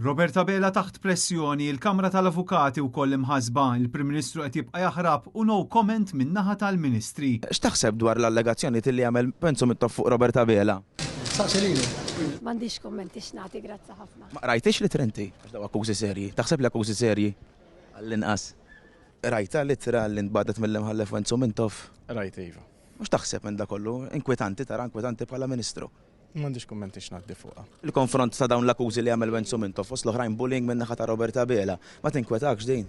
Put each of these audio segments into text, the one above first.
Roberta Bela taħt pressjoni, il-Kamra tal-Avukati wkoll imħasba, il-Prim Ministru qed jibqa' jaħrab u no comment min-naħa tal-Ministri. X'taħseb dwar l-allegazzjoni li jagħmel Penzo Mintoff fuq Roberta Bela? M'għandix kummenti x'nagħti, grazzi ħafna. Ma rajtix li Trenti għax daw akkużi serji. Taħseb li akkużi serji għall-inqas. Rajta littra li nbadet mill-imħallef Penzo Mintoff? Rajt iva. Mhux taħseb minn da kollu, inkwetanti tara inkwetanti bħala Ministru. M'għandix kummenti x'ngħaddi fuqha. Il-konfront ta' dawn l-akkużi li għamel Penzo Mintoff fost l-oħrajn bullying minn naħa ta' Roberta Bela. Ma tinkwetakx din?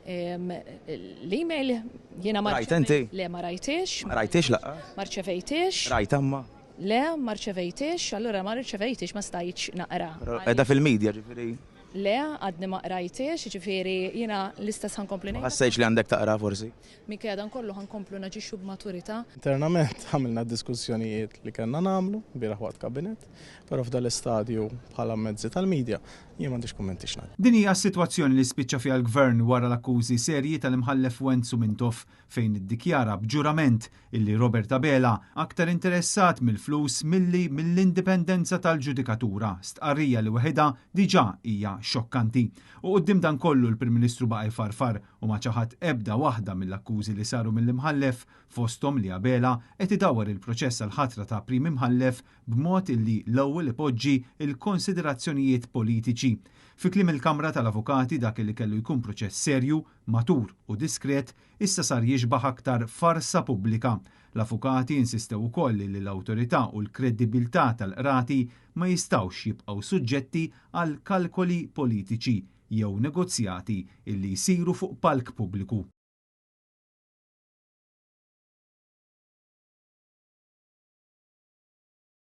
L-email jiena ma Rajt inti? Le ma rajtix. Ma rajtix laqqa? Ma rċevejtix. Rajt amma? Le ma rċevejtix, allura ma rċevejtix ma stajtx naqra. Edha fil-medja ġifieri. Le għadni ma rajtix, ġifieri jiena l-istess ħankomplu Ma ħassejx li għandek taqra forsi. Minkejja dan kollu ħankomplu naġixxu b'maturità. Internament għamilna diskussjonijiet li kellna nagħmlu bieraħ waqt kabinet, però f'dan l-istadju bħala mezzi tal-medja jien m'għandix kummenti x'ngħaddi. Din hija s-sitwazzjoni li spiċċa fiha l-Gvern wara l-akkużi serji tal-imħallef Penzo Mintoff fejn iddikjara b'ġurament illi Roberta Bela aktar interessat mill-flus milli mill-indipendenza tal-ġudikatura, stqarrija li waħedha diġà hija xokkanti. U quddiem dan kollu l-Prim Ministru baqa' jfarfar u ma ċaħat ebda waħda mill-akkużi li saru mill-imħallef fosthom li Bela qed idawwar il-proċess għal ħatra ta' prim imħallef b'mod illi l-ewwel ipoġġi il-konsiderazzjonijiet politiċi. Fi kliem il-Kamra tal-Avukati dak li kellu jkun proċess serju, matur u diskret issa sar jixbaħ aktar farsa pubblika. L-Avukati insistew ukoll li l-awtorità u l-kredibilità tal-qrati ma jistgħux jibqgħu suġġetti għal kalkoli politiċi jew negozjati illi jsiru fuq palk pubbliku.